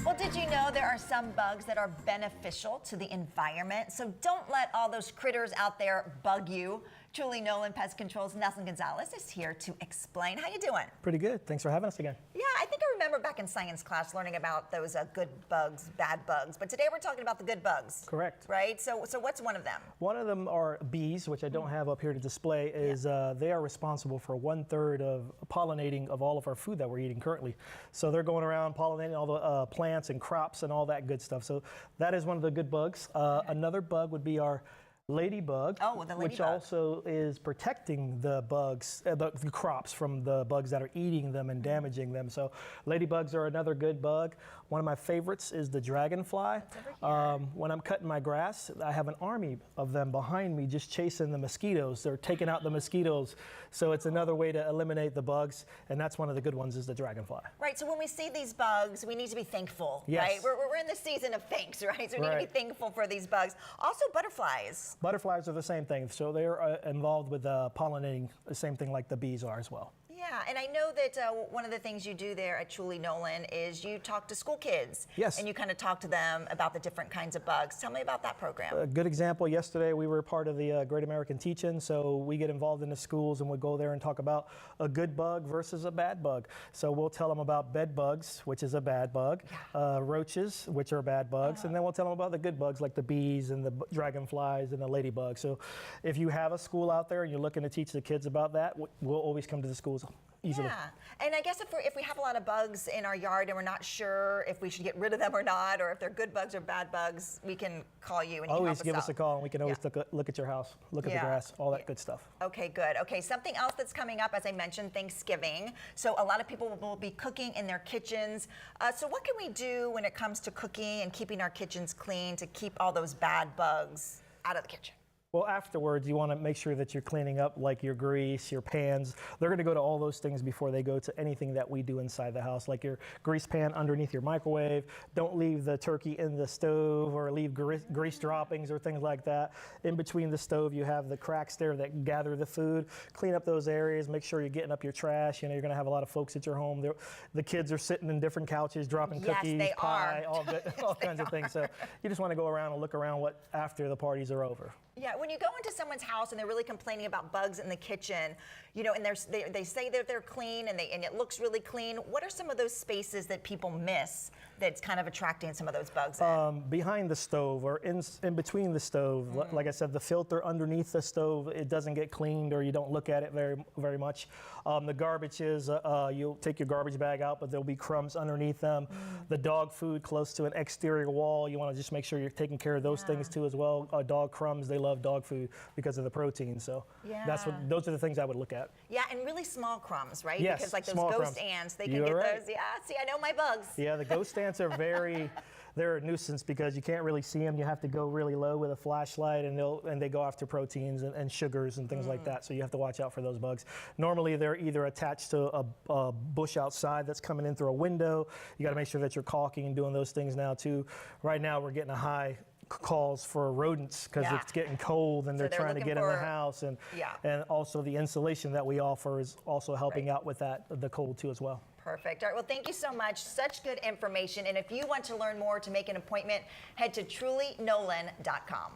Well, did you know there are some bugs that are beneficial to the environment? So don't let all those critters out there bug you. Julie Nolen, Pest Control's Nelson Gonzalez is here to explain. How you doing? Pretty good. Thanks for having us again. Yeah, I think I remember back in science class learning about those good bugs, bad bugs. But today we're talking about the good bugs. Correct. Right? So what's one of them? One of them are bees, which I don't have up here to display. They are responsible for 1/3 of pollinating of all of our food that we're eating currently. So they're going around pollinating all the plants and crops and all that good stuff. So that is one of the good bugs. Another bug would be our ladybug, which also is protecting the bugs, the crops from the bugs that are eating them and damaging them. So ladybugs are another good bug. One of my favorites is the dragonfly. When I'm cutting my grass, I have an army of them behind me just chasing the mosquitoes. They're taking out the mosquitoes. So it's another way to eliminate the bugs, and that's one of the good ones is the dragonfly. Right, so when we see these bugs, we need to be thankful, yes. Right? We're in the season of thanks, right? So we need to be thankful for these bugs. Also butterflies. Butterflies are the same thing, so they're involved with pollinating, the same thing like the bees are as well. Yeah, and I know that one of the things you do there at Julie Nolen is you talk to school kids. Yes. And you kind of talk to them about the different kinds of bugs. Tell me about that program. A good example, yesterday we were part of the Great American Teach-In, so we get involved in the schools and we go there and talk about a good bug versus a bad bug. So we'll tell them about bed bugs, which is a bad bug, roaches, which are bad bugs, and then we'll tell them about the good bugs like the bees and the dragonflies and the ladybugs. So if you have a school out there and you're looking to teach the kids about that, we'll always come to the schools easily. Yeah, and I guess if we have a lot of bugs in our yard and we're not sure if we should get rid of them or not, or if they're good bugs or bad bugs, we can call you and you always can give help us a call, and we can always look at your house, look at the grass, all that good stuff. Okay, good. Okay, something else that's coming up, as I mentioned, Thanksgiving. So a lot of people will be cooking in their kitchens. So what can we do when it comes to cooking and keeping our kitchens clean to keep all those bad bugs out of the kitchen? Well, afterwards, you want to make sure that you're cleaning up like your grease, your pans. They're going to go to all those things before they go to anything that we do inside the house, like your grease pan underneath your microwave. Don't leave the turkey in the stove or leave grease droppings or things like that. In between the stove, you have the cracks there that gather the food. Clean up those areas. Make sure you're getting up your trash. You know, you're going to have a lot of folks at your home. The kids are sitting in different couches, dropping cookies, pie, all kinds of things. So you just want to go around and look around after the parties are over. Yeah, when you go into someone's house and they're really complaining about bugs in the kitchen, you know, and they say that they're clean and it looks really clean, what are some of those spaces that people miss that's kind of attracting some of those bugs in? Behind the stove or in between the stove. Like I said, the filter underneath the stove, it doesn't get cleaned or you don't look at it very much. The garbage is, you'll take your garbage bag out, but there'll be crumbs underneath them. The dog food close to an exterior wall, you want to just make sure you're taking care of those things too as well. Dog crumbs, they love dog food because of the protein. So those are the things I would look at. Yeah, and really small crumbs, right? Yes, because like those small ghost crumbs. ants, they can get those. Yeah, see, I know my bugs. Yeah, the ghost ants are they're a nuisance because you can't really see them. You have to go really low with a flashlight, and they go after proteins and sugars and things like that. So you have to watch out for those bugs. Normally, they're either attached to a bush outside that's coming in through a window. You got to make sure that you're caulking and doing those things now too. Right now, we're getting a high calls for rodents because it's getting cold and they're trying to get in the house, and also the insulation that we offer is also helping out with the cold too as well. Perfect. All right, well, thank you so much. Such good information. And if you want to learn more, to make an appointment, head to trulynolen.com.